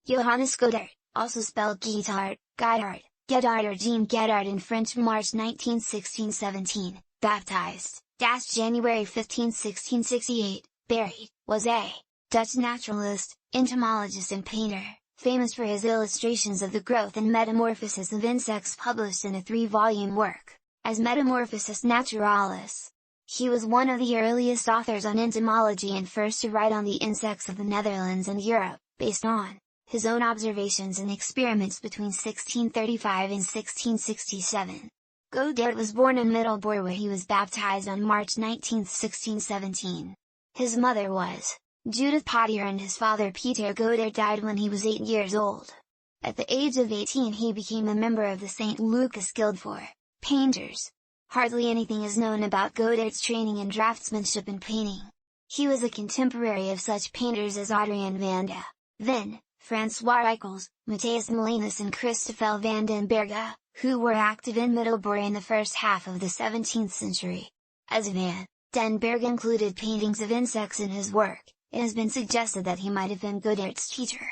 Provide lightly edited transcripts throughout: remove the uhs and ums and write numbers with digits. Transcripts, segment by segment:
Johannes Goedart, also spelled Goedart, Goedart or Jean Goedart in French, March 19, 1617, baptized, January 15, 1668, buried, was a Dutch naturalist, entomologist and painter, famous for his illustrations of the growth and metamorphosis of insects published in a 3-volume work, as Metamorphosis Naturalis. He was one of the earliest authors on entomology and first to write on the insects of the Netherlands and Europe, based on his own observations and experiments between 1635 and 1667. Goedart was born in Middelburg, where he was baptized on March 19, 1617. His mother was Judith Potier and his father Peter Goedart died when he was 8 years old. At the age of 18 he became a member of the St. Lucas Guild for painters. Hardly anything is known about Goedart's training in draftsmanship and painting. He was a contemporary of such painters as Adriaan van de Ven, François Rijkels, Matthias Malenus and Christoffel van den Berge, who were active in Middelburg in the first half of the 17th century. As van den Berge included paintings of insects in his work, it has been suggested that he might have been Goedart's teacher.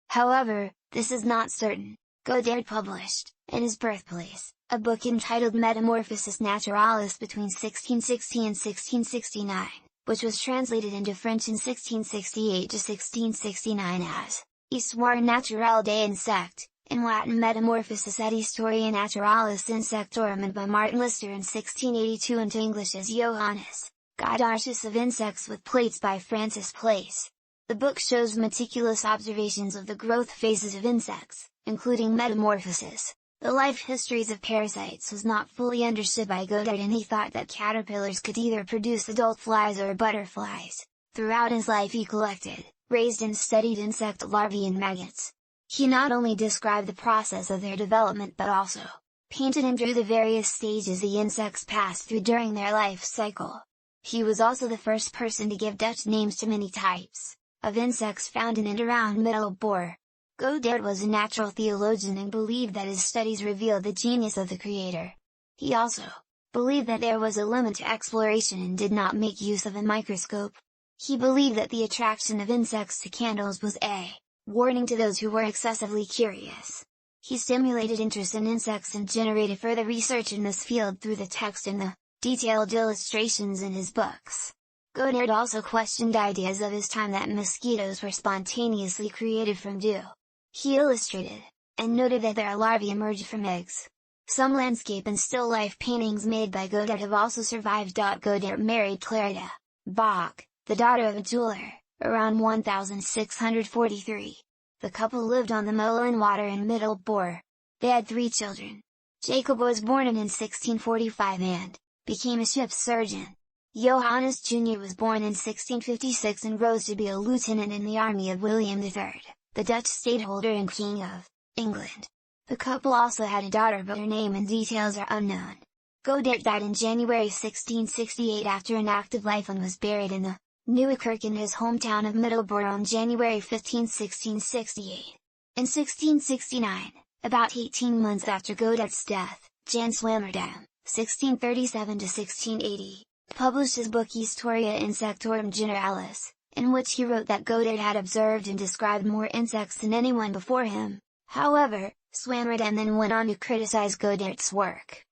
However, this is not certain. Goedart published, in his birthplace, a book entitled Metamorphosis Naturalis between 1660 and 1669, which was translated into French in 1668 to 1669 as Histoire naturelle des insectes, in Latin Metamorphosis et Historia Naturalis Insectorum, and by Martin Lister in 1682 into English as Johannes Goedartus of Insects with Plates by Francis Place. The book shows meticulous observations of the growth phases of insects, including metamorphosis. The life histories of parasites was not fully understood by Goedart, and he thought that caterpillars could either produce adult flies or butterflies. Throughout his life he collected, raised and studied insect larvae and maggots. He not only described the process of their development but also painted and drew the various stages the insects pass through during their life cycle. He was also the first person to give Dutch names to many types of insects found in and around Middelburg. Goedart was a natural theologian and believed that his studies revealed the genius of the Creator. He also believed that there was a limit to exploration and did not make use of a microscope. He believed that the attraction of insects to candles was a warning to those who were excessively curious. He stimulated interest in insects and generated further research in this field through the text and the detailed illustrations in his books. Goedart also questioned ideas of his time that mosquitoes were spontaneously created from dew. He illustrated, and noted that their larvae emerged from eggs. Some landscape and still life paintings made by Goedart have also survived. Goedart married Clarita Bach, the daughter of a jeweler, around 1643. The couple lived on the Molenwater in Middelburg. They had 3 children. Jacob was born in 1645 and became a ship's surgeon. Johannes Jr. was born in 1656 and rose to be a lieutenant in the army of William III, the Dutch stateholder and King of England. The couple also had a daughter, but her name and details are unknown. Goedart died in January 1668 after an active life and was buried in the Nieuwe Kerk in his hometown of Middelburg on January 15, 1668. In 1669, about 18 months after Goedart's death, Jan Swammerdam, 1637–1680, published his book Historia Insectorum Generalis, in which he wrote that Goedart had observed and described more insects than anyone before him. However, Swammerdam then went on to criticize Goedart's work.